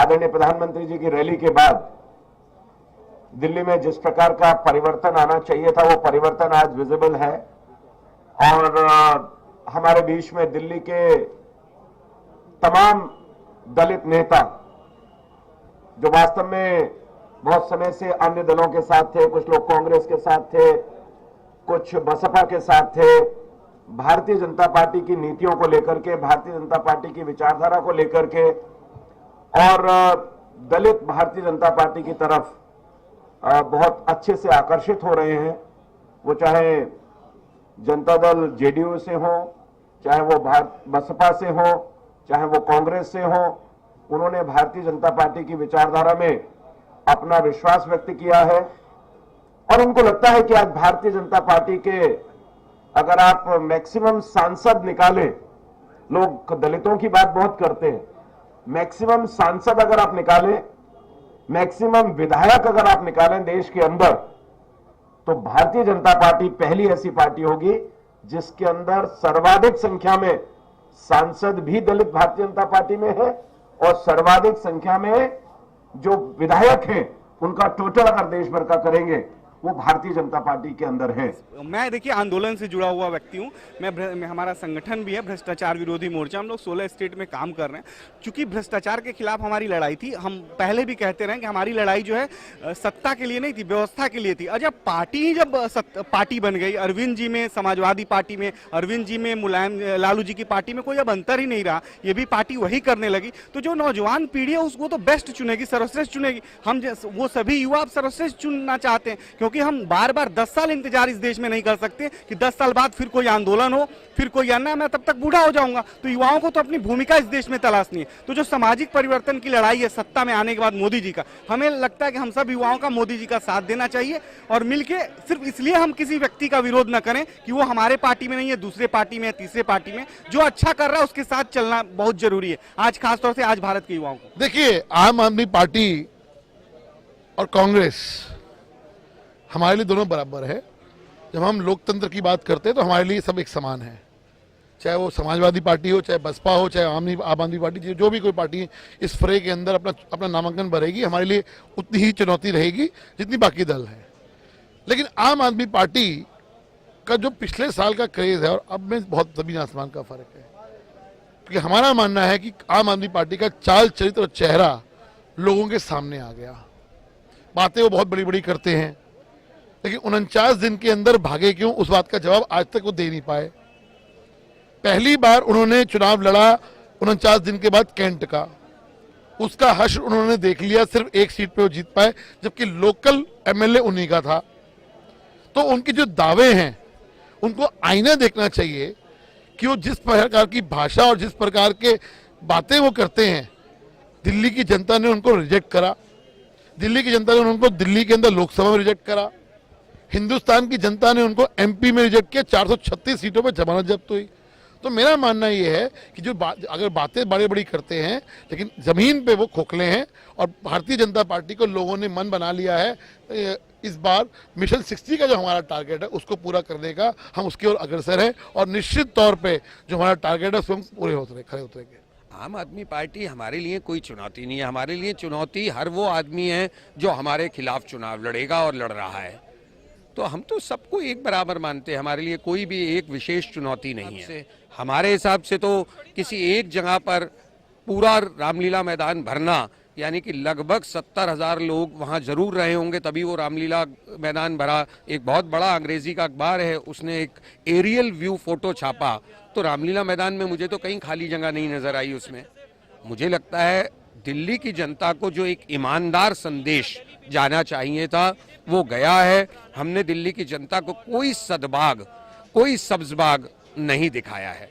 आदरणीय प्रधानमंत्री जी की रैली के बाद दिल्ली में जिस प्रकार का परिवर्तन आना चाहिए था वो परिवर्तन आज विजिबल है। और हमारे बीच में दिल्ली के तमाम दलित नेता जो वास्तव में बहुत समय से अन्य दलों के साथ थे, कुछ लोग कांग्रेस के साथ थे, कुछ बसपा के साथ थे, भारतीय जनता पार्टी की नीतियों को लेकर के, भारतीय जनता पार्टी की विचारधारा को लेकर के और दलित भारतीय जनता पार्टी की तरफ बहुत अच्छे से आकर्षित हो रहे हैं। वो चाहे जनता दल जेडीयू से हो, चाहे वो बसपा से हो, चाहे वो कांग्रेस से हो, उन्होंने भारतीय जनता पार्टी की विचारधारा में अपना विश्वास व्यक्त किया है। और उनको लगता है कि आज भारतीय जनता पार्टी के अगर आप मैक्सिमम सांसद निकालें, लोग दलितों की बात बहुत करते हैं, मैक्सिमम सांसद अगर आप निकालें, मैक्सिमम विधायक अगर आप निकालें देश के अंदर, तो भारतीय जनता पार्टी पहली ऐसी पार्टी होगी जिसके अंदर सर्वाधिक संख्या में सांसद भी दलित भारतीय जनता पार्टी में है और सर्वाधिक संख्या में जो विधायक हैं उनका टोटल अगर देश भर का करेंगे वो भारतीय जनता पार्टी के अंदर है। मैं देखिए आंदोलन से जुड़ा हुआ व्यक्ति हूँ। मैं हमारा संगठन भी है भ्रष्टाचार विरोधी मोर्चा। हम लोग 16 स्टेट में काम कर रहे हैं। चूंकि भ्रष्टाचार के खिलाफ हमारी लड़ाई थी, हम पहले भी कहते रहे कि हमारी लड़ाई जो है सत्ता के लिए नहीं थी, व्यवस्था के लिए थी। और जब पार्टी ही जब पार्टी बन गई, अरविंद जी में समाजवादी पार्टी में, अरविंद जी में मुलायम लालू जी की पार्टी में कोई अब अंतर ही नहीं रहा, ये भी पार्टी वही करने लगी, तो जो नौजवान पीढ़ी है उसको तो बेस्ट चुनेगी, सर्वश्रेष्ठ चुनेगी। हम वो सभी युवा अब सर्वश्रेष्ठ चुनना चाहते हैं, क्योंकि हम बार बार 10 साल इंतजार इस देश में नहीं कर सकते कि 10 साल बाद फिर कोई आंदोलन हो, फिर कोई अन्ना, मैं तब तक बूढ़ा हो जाऊंगा। तो युवाओं को तो अपनी भूमिका इस देश में तलाशनी है। तो जो सामाजिक परिवर्तन की लड़ाई है सत्ता में आने के बाद मोदी जी का, हमें लगता है कि हम सब युवाओं का मोदी जी का साथ देना चाहिए और मिलके सिर्फ इसलिए हम किसी व्यक्ति का विरोध न करें कि वो हमारे पार्टी में नहीं है, दूसरे पार्टी में है, तीसरे पार्टी में, जो अच्छा कर रहा है उसके साथ चलना बहुत जरूरी है आज, खासतौर से आज भारत के युवाओं को। देखिए, आम आदमी पार्टी और कांग्रेस हमारे लिए दोनों बराबर है। जब हम लोकतंत्र की बात करते हैं तो हमारे लिए सब एक समान है, चाहे वो समाजवादी पार्टी हो, चाहे बसपा हो, चाहे आम आदमी पार्टी, जो भी कोई पार्टी इस फ्रे के अंदर अपना नामांकन भरेगी, हमारे लिए उतनी ही चुनौती रहेगी जितनी बाकी दल है। लेकिन आम आदमी पार्टी का जो पिछले साल का क्रेज है और अब में बहुत जमीन आसमान का फर्क है। क्योंकि हमारा मानना है कि आम आदमी पार्टी का चाल चरित्र और चेहरा लोगों के सामने आ गया। बातें वो बहुत बड़ी बड़ी करते हैं, लेकिन 49 दिन के अंदर भागे क्यों, उस बात का जवाब आज तक वो दे नहीं पाए। पहली बार उन्होंने चुनाव लड़ा 49 दिन के बाद कैंट का, उसका हश्र उन्होंने देख लिया, सिर्फ एक सीट पे वो जीत पाए, जबकि लोकल एमएलए उन्हीं का था। तो उनके जो दावे हैं उनको आईना देखना चाहिए कि वो जिस प्रकार की भाषा और जिस प्रकार के बातें वो करते हैं, दिल्ली की जनता ने उनको रिजेक्ट करा। दिल्ली की जनता ने उनको दिल्ली के अंदर लोकसभा में रिजेक्ट करा, हिंदुस्तान की जनता ने उनको एमपी में रिजेक्ट किया, 436 सीटों पर जमानत जब्त हुई। तो मेरा मानना यह है कि जो अगर बातें बड़ी बड़ी करते हैं लेकिन जमीन पे वो खोखले हैं, और भारतीय जनता पार्टी को लोगों ने मन बना लिया है इस बार मिशन 60 का जो हमारा टारगेट है उसको पूरा करने का, हम उसकी ओर अग्रसर हैं और निश्चित तौर पे जो हमारा टारगेट है उसमें पूरे खड़े उतरेंगे। आम आदमी पार्टी हमारे लिए कोई चुनौती नहीं है। हमारे लिए चुनौती हर वो आदमी है जो हमारे खिलाफ चुनाव लड़ेगा और लड़ रहा है। तो हम तो सबको एक बराबर मानते हैं, हमारे लिए कोई भी एक विशेष चुनौती नहीं है। हमारे हिसाब से तो किसी एक जगह पर पूरा रामलीला मैदान भरना, यानी कि लगभग 70,000 लोग वहां जरूर रहे होंगे तभी वो रामलीला मैदान भरा। एक बहुत बड़ा अंग्रेजी का अखबार है, उसने एक एरियल व्यू फोटो छापा, तो रामलीला मैदान में मुझे तो कहीं खाली जगह नहीं नजर आई उसमें। मुझे लगता है दिल्ली की जनता को जो एक ईमानदार संदेश जाना चाहिए था वो गया है। हमने दिल्ली की जनता को कोई सदबाग, कोई सब्जबाग नहीं दिखाया है।